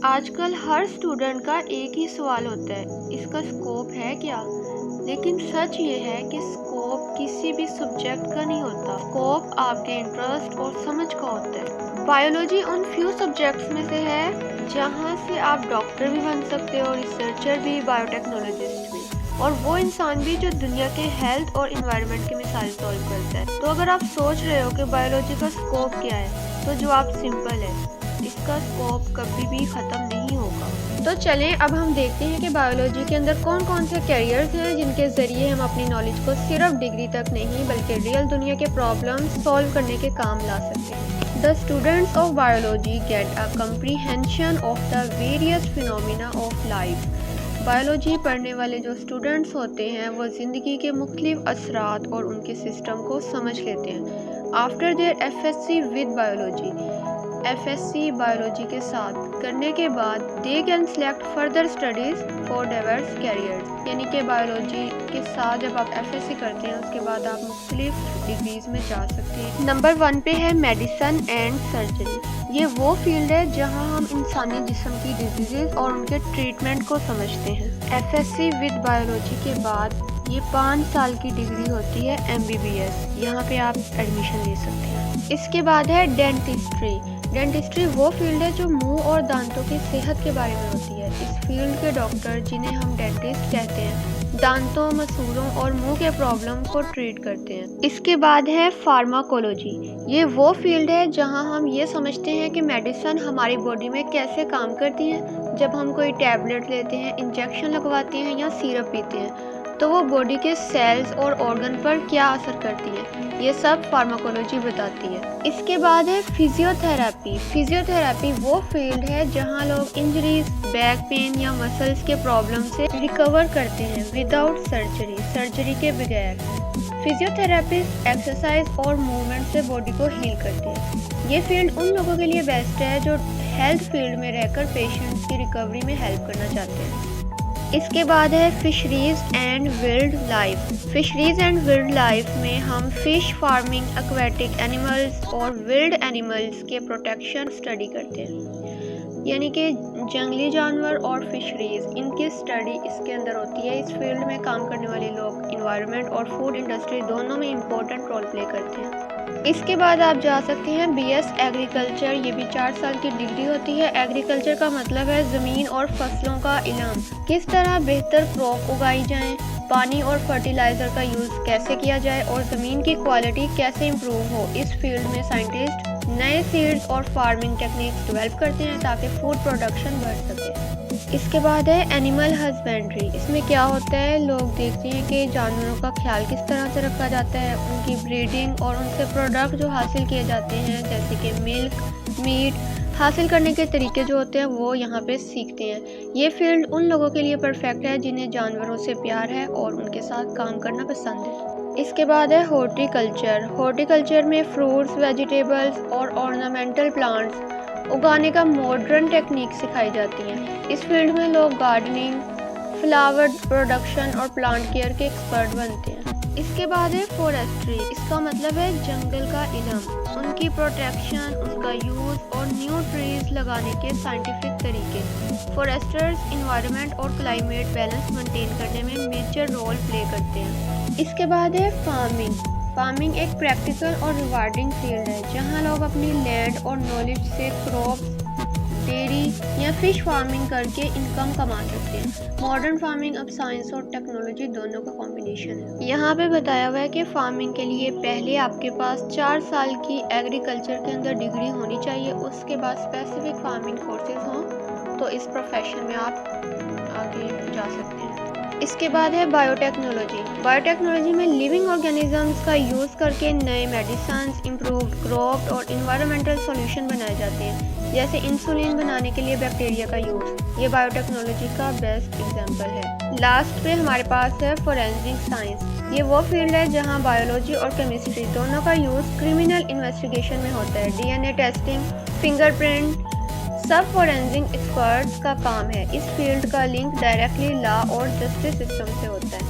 आजकल हर स्टूडेंट का एक ही सवाल होता है, इसका स्कोप है क्या? लेकिन सच ये है कि स्कोप किसी भी सब्जेक्ट का नहीं होता। स्कोप आपके इंटरेस्ट और समझ का होता है। बायोलॉजी उन फ्यू सब्जेक्ट्स में से है जहाँ से आप डॉक्टर भी बन सकते हो, रिसर्चर भी, बायोटेक्नोलॉजिस्ट भी, और वो इंसान भी जो दुनिया के हेल्थ और इन्वायरमेंट की मिसाइल सॉल्व करता है। तो अगर आप सोच रहे हो कि बायोलॉजी का स्कोप क्या है, तो जवाब सिंपल है, इसका स्कोप कभी भी ख़त्म नहीं होगा। तो चलें अब हम देखते हैं कि बायोलॉजी के अंदर कौन कौन से कैरियर्स हैं जिनके ज़रिए हम अपनी नॉलेज को सिर्फ डिग्री तक नहीं बल्कि रियल दुनिया के प्रॉब्लम्स सॉल्व करने के काम ला सकते हैं। The students of biology get a comprehension of the various phenomena of life. Biology पढ़ने वाले जो स्टूडेंट्स होते हैं वो ज़िंदगी के मुख्तलिफ असरात और उनके सिस्टम को समझ लेते हैं। After their FSc with biology, FSc biology के साथ करने के बाद they can select further studies for diverse carriers. यानी कि बायोलॉजी के साथ जब आप एफएससी करते हैं उसके बाद आप मुख्तलिफ डिग्रीज में जा सकते हैं। नंबर 1 पे है मेडिसिन एंड सर्जरी। ये वो फील्ड है जहां हम इंसानी जिस्म की डिजीज़ और उनके ट्रीटमेंट को समझते हैं। एफएससी विद बायोलॉजी के बाद ये 5 साल की डिग्री होती है MBBS। यहाँ पे आप एडमिशन ले सकते हैं। इसके बाद है डेंटिस्ट्री। डेंटिस्ट्री वो फील्ड है जो मुंह और दांतों की सेहत के बारे में होती है। इस फील्ड के डॉक्टर, जिन्हें हम डेंटिस्ट कहते हैं, दांतों, मसूड़ों और मुंह के प्रॉब्लम को ट्रीट करते हैं। इसके बाद है फार्माकोलॉजी। ये वो फील्ड है जहां हम ये समझते हैं कि मेडिसिन हमारी बॉडी में कैसे काम करती है। जब हम कोई टैबलेट लेते हैं, इंजेक्शन लगवाते हैं या सिरप पीते हैं, तो वो बॉडी के सेल्स और ऑर्गन पर क्या असर करती है, ये सब फार्माकोलॉजी बताती है। इसके बाद है फिजियोथेरेपी। फिजियोथेरेपी वो फील्ड है जहां लोग इंजरीज, बैक पेन या मसल्स के प्रॉब्लम से रिकवर करते हैं विदाउट सर्जरी, सर्जरी के बगैर। फिजियोथेरेपिस्ट एक्सरसाइज और मूवमेंट से बॉडी को हील करते हैं। ये फील्ड उन लोगों के लिए बेस्ट है जो हेल्थ फील्ड में रहकर पेशेंट्स की रिकवरी में हेल्प करना चाहते हैं। इसके बाद है fisheries and wild life. Fisheries and wild life में हम फिश फार्मिंग, एक्वेटिक एनिमल्स और वाइल्ड एनिमल्स के प्रोटेक्शन स्टडी करते हैं। यानी कि जंगली जानवर और फिशरीज, इनकी स्टडी इसके अंदर होती है। इस फील्ड में काम करने वाले लोग इन्वायरमेंट और फूड इंडस्ट्री दोनों में इम्पोर्टेंट रोल प्ले करते हैं। इसके बाद आप जा सकते हैं BS एग्रीकल्चर। ये भी 4 साल की डिग्री होती है। एग्रीकल्चर का मतलब है ज़मीन और फसलों का इल्म, किस तरह बेहतर क्रॉप उगाई जाएं, पानी और फर्टिलाइज़र का यूज़ कैसे किया जाए और ज़मीन की क्वालिटी कैसे इम्प्रूव हो। इस फील्ड में साइंटिस्ट नए सीड्स और फार्मिंग टेक्निक्स डेवलप करते हैं ताकि फूड प्रोडक्शन बढ़ सके। इसके बाद है एनिमल हस्बेंड्री। इसमें क्या होता है, लोग देखते हैं कि जानवरों का ख्याल किस तरह से रखा जाता है, उनकी ब्रीडिंग और उनसे प्रोडक्ट जो हासिल किए जाते हैं जैसे कि मिल्क, मीट हासिल करने के तरीके जो होते हैं वो यहाँ पे सीखते हैं। ये फील्ड उन लोगों के लिए परफेक्ट है जिन्हें जानवरों से प्यार है और उनके साथ काम करना पसंद है। इसके बाद है हॉर्टिकल्चर। हॉर्टिकल्चर में फ्रूट्स, वेजिटेबल्स और ऑर्नामेंटल प्लांट्स उगाने का मॉडर्न टेक्निक सिखाई जाती हैं। इस फील्ड में लोग गार्डनिंग, फ्लावर प्रोडक्शन और प्लांट केयर के एक्सपर्ट बनते हैं। इसके बाद है फॉरेस्ट्री। इसका मतलब है जंगल का इल्म, उनकी प्रोटेक्शन, उनका यूज़ और न्यू ट्रीज लगाने के साइंटिफिक तरीके। फॉरेस्टर्स इन्वायरमेंट और क्लाइमेट बैलेंस मेंटेन करने में मेजर रोल प्ले करते हैं। इसके बाद है फार्मिंग। फार्मिंग एक प्रैक्टिकल और रिवार्डिंग फील्ड है जहां लोग अपनी लैंड और नॉलेज से क्रॉप्स, डेयरी या फिश फार्मिंग करके इनकम कमा सकते हैं। मॉडर्न फार्मिंग अब साइंस और टेक्नोलॉजी दोनों का कॉम्बिनेशन है। यहाँ पे बताया हुआ है कि फार्मिंग के लिए पहले आपके पास 4 साल की एग्रीकल्चर के अंदर डिग्री होनी चाहिए, उसके बाद स्पेसिफिक फार्मिंग कोर्सेज हों तो इस प्रोफेशन में आप आगे जा सकते हैं। इसके बाद है बायोटेक्नोलॉजी। बायोटेक्नोलॉजी में लिविंग ऑर्गेनिजम्स का यूज़ करके नए मेडिसिन्स, इम्प्रूव्ड क्रॉप और इन्वायरमेंटल सॉल्यूशन बनाए जाते हैं, जैसे इंसुलिन बनाने के लिए बैक्टीरिया का यूज़। ये बायोटेक्नोलॉजी का बेस्ट एग्जांपल है। लास्ट पे हमारे पास है फॉरेंसिक साइंस। ये वो फील्ड है जहां बायोलॉजी और केमिस्ट्री दोनों का यूज़ क्रिमिनल इन्वेस्टिगेशन में होता है। DNA टेस्टिंग, फिंगरप्रिंट, सब फॉरेंसिक एक्सपर्ट्स का काम है। इस फील्ड का लिंक डायरेक्टली लॉ और जस्टिस सिस्टम से होता है।